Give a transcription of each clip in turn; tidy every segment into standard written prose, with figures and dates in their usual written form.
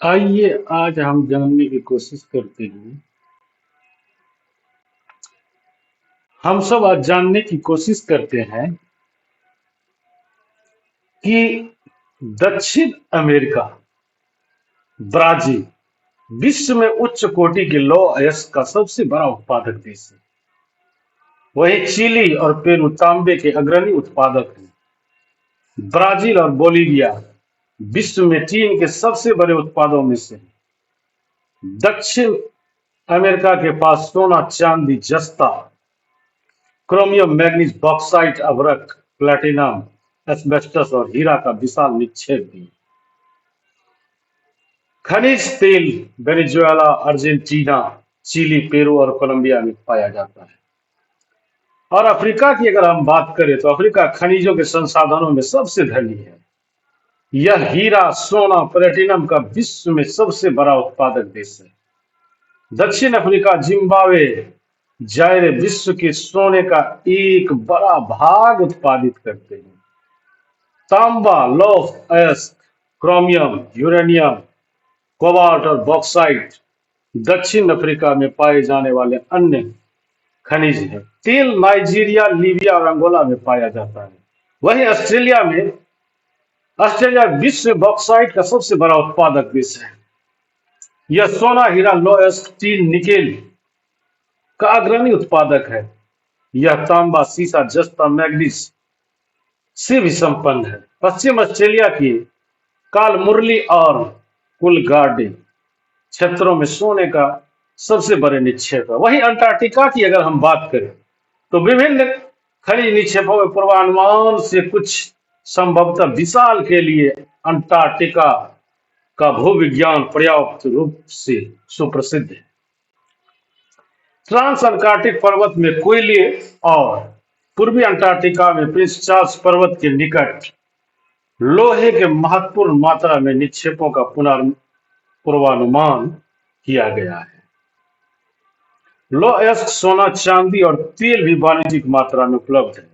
आइए आज हम जानने की कोशिश करते हैं। हम सब आज जानने की कोशिश करते हैं कि दक्षिण अमेरिका, ब्राजील विश्व में उच्च कोटि के लौह अयस्क का सबसे बड़ा उत्पादक देश है। वहीं चिली और पेरू तांबे के अग्रणी उत्पादक हैं। ब्राजील और बोलीविया विश्व में चीन के सबसे बड़े उत्पादों में से हैं। दक्षिण अमेरिका के पास सोना, चांदी, जस्ता, क्रोमियम, मैग्नीज, बॉक्साइट, अभ्रक, प्लैटिनम, एस्बेस्टस और हीरा का विशाल निक्षेप भी है। खनिज तेल वेनेजुएला, अर्जेंटीना, चिली, पेरू और कोलंबिया में पाया जाता है। और अफ्रीका की अगर हम बात करें तो अफ्रीका खनिजों के संसाधनों में सबसे धनी है। यह हीरा, सोना, प्लेटिनम का विश्व में सबसे बड़ा उत्पादक देश है। दक्षिण अफ्रीका, जिम्बाब्वे, जायरे विश्व के सोने का एक बड़ा भाग उत्पादित करते हैं। तांबा, लौह अयस्क, क्रोमियम, यूरेनियम, कोबाल्ट और बॉक्साइट दक्षिण अफ्रीका में पाए जाने वाले अन्य खनिज हैं। तेल नाइजीरिया, लीबिया और अंगोला में पाया जाता है। वहीं ऑस्ट्रेलिया विश्व में बॉक्साइट का सबसे बड़ा उत्पादक देश है। यह सोना, हीरा, लौह अयस्क, टीन, निकेल का अग्रणी उत्पादक है। यह तांबा, सीसा, जस्ता, मैग्नीज से भी संपन्न है। पश्चिम ऑस्ट्रेलिया की काल मुरली और कुलगार्डे क्षेत्रों में सोने का सबसे बड़े निक्षेप है। वहीं अंटार्कटिका की अगर हम बात करें तो विभिन्न खनिज निक्षेपों में पूर्वानुमान से कुछ संभवतः विशाल के लिए अंटार्कटिका का भूविज्ञान पर्याप्त रूप से सुप्रसिद्ध है। ट्रांस अंटार्कटिक पर्वत में कोयले और पूर्वी अंटार्कटिका में प्रिंस चार्ल्स पर्वत के निकट लोहे के महत्वपूर्ण मात्रा में निक्षेपों का पूर्वानुमान किया गया है। लौह अयस्क, सोना, चांदी और तेल भी वाणिज्यिक मात्रा में उपलब्ध है।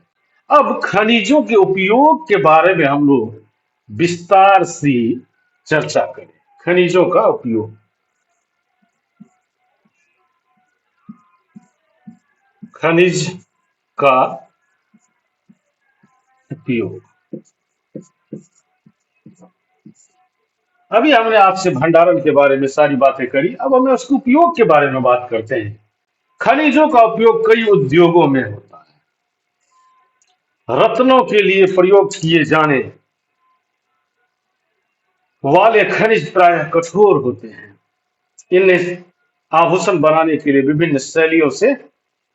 अब खनिजों के उपयोग के बारे में हम लोग विस्तार से चर्चा करें। खनिजों का उपयोग। खनिज का उपयोग। अभी हमने आपसे भंडारण के बारे में सारी बातें करी, अब हमें उसके उपयोग के बारे में बात करते हैं। खनिजों का उपयोग कई उद्योगों में होता है। रत्नों के लिए प्रयोग किए जाने वाले खनिज प्रायः कठोर होते हैं। इन्हें आभूषण बनाने के लिए विभिन्न शैलियों से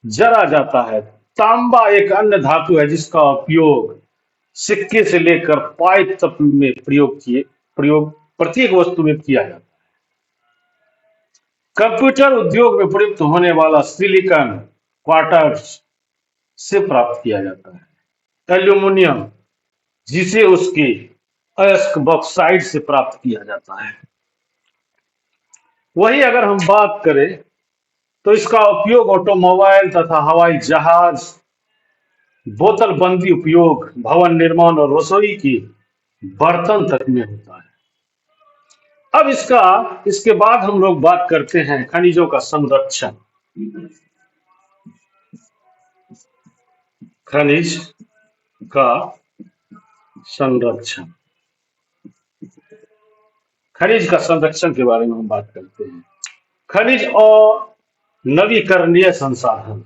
जरा जाता है। तांबा एक अन्य धातु है जिसका उपयोग सिक्के से लेकर पाइप तक में प्रयोग प्रत्येक वस्तु में किया जाता है। कंप्यूटर उद्योग में प्रयुक्त होने वाला सिलिकॉन क्वार्ट्ज से प्राप्त किया जाता है। एल्यूमिनियम जिसे उसके अयस्क बॉक्साइट से प्राप्त किया जाता है। वही अगर हम बात करें तो इसका उपयोग ऑटोमोबाइल तथा हवाई जहाज, बोतल बंदी उपयोग, भवन निर्माण और रसोई की बर्तन तक में होता है। अब इसके बाद हम लोग बात करते हैं खनिजों का संरक्षण। खनिज का संरक्षण। खनिज का संरक्षण के बारे में हम बात करते हैं। खनिज और नवीकरणीय संसाधन।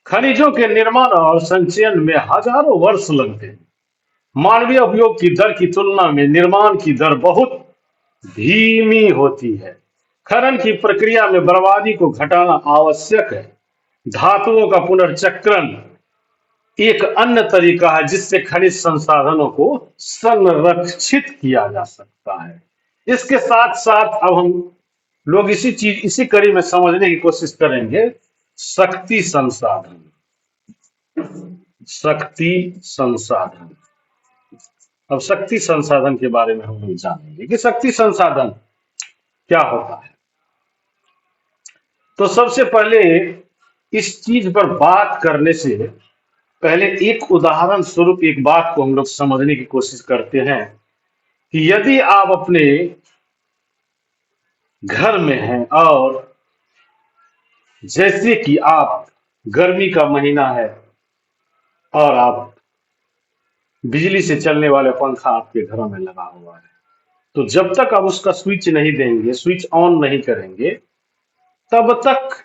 खनिजों के निर्माण और संचयन में हजारों वर्ष लगते हैं। मानवीय उपयोग की दर की तुलना में निर्माण की दर बहुत धीमी होती है। खनन की प्रक्रिया में बर्बादी को घटाना आवश्यक है। धातुओं का पुनर्चक्रण एक अन्य तरीका है जिससे खनिज संसाधनों को संरक्षित किया जा सकता है। इसके साथ साथ अब हम लोग इसी कड़ी में समझने की कोशिश करेंगे शक्ति संसाधन। शक्ति संसाधन। अब शक्ति संसाधन के बारे में हम लोग जानेंगे कि शक्ति संसाधन क्या होता है। तो सबसे पहले इस चीज पर बात करने से पहले एक उदाहरण स्वरूप एक बात को हम लोग समझने की कोशिश करते हैं कि यदि आप अपने घर में हैं और जैसे कि आप गर्मी का महीना है और आप बिजली से चलने वाले पंखा आपके घरों में लगा हुआ है, तो जब तक आप उसका स्विच नहीं देंगे, स्विच ऑन नहीं करेंगे, तब तक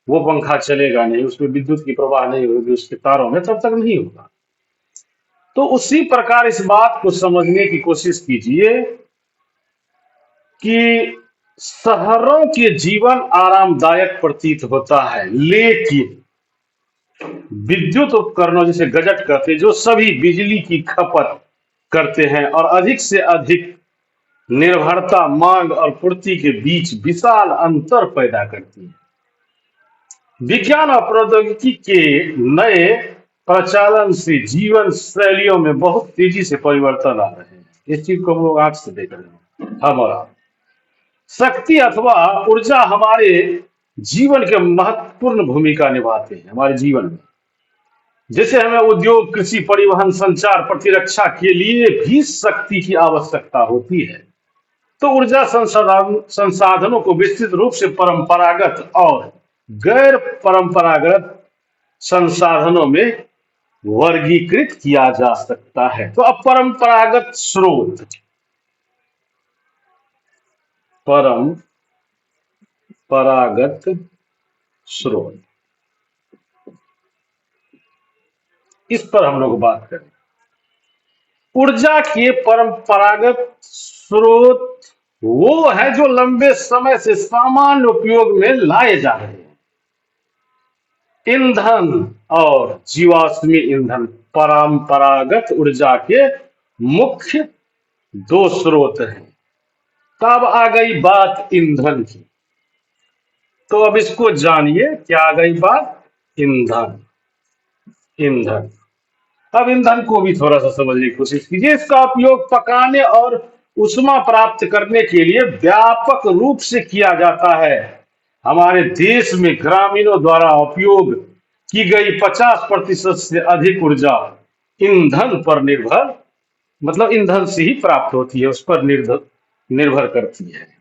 वो पंखा चलेगा नहीं, उसमें विद्युत की प्रवाह नहीं होगी उसके तारों में, तब तक नहीं होगा। तो उसी प्रकार इस बात को समझने की कोशिश कीजिए कि शहरों के जीवन आरामदायक प्रतीत होता है, लेकिन विद्युत उपकरणों जैसे गजट कहते हैं, जो सभी बिजली की खपत करते हैं और अधिक से अधिक निर्भरता मांग और पूर्ति के बीच विशाल अंतर पैदा करती है। विज्ञान और प्रौद्योगिकी के नए प्रचालन से जीवन शैलियों में बहुत तेजी से परिवर्तन आ रहे हैं। इस चीज को हम लोग आंख से देख रहे हैं। हमारा शक्ति अथवा ऊर्जा हमारे जीवन के महत्वपूर्ण भूमिका निभाते हैं हमारे जीवन में। जैसे हमें उद्योग, कृषि, परिवहन, संचार, प्रतिरक्षा के लिए भी शक्ति की आवश्यकता होती है। तो ऊर्जा संसाधनों को विस्तृत रूप से परंपरागत और गैर परंपरागत संसाधनों में वर्गीकृत किया जा सकता है। तो अब परंपरागत स्रोत, परंपरागत स्रोत, इस पर हम लोग बात करें। ऊर्जा के परंपरागत स्रोत वो है जो लंबे समय से सामान्य उपयोग में लाए जा रहे हैं। ईंधन और जीवाश्मी ईंधन परंपरागत ऊर्जा के मुख्य दो स्रोत हैं। तब आ गई बात ईंधन की, तो अब इसको जानिए, क्या आ गई बात? ईंधन। ईंधन, अब ईंधन को भी थोड़ा सा समझने की कोशिश कीजिए। इसका उपयोग पकाने और ऊष्मा प्राप्त करने के लिए व्यापक रूप से किया जाता है। हमारे देश में ग्रामीणों द्वारा उपयोग की गई 50% से अधिक ऊर्जा ईंधन पर निर्भर, मतलब ईंधन से ही प्राप्त होती है, उस पर निर्भर करती है।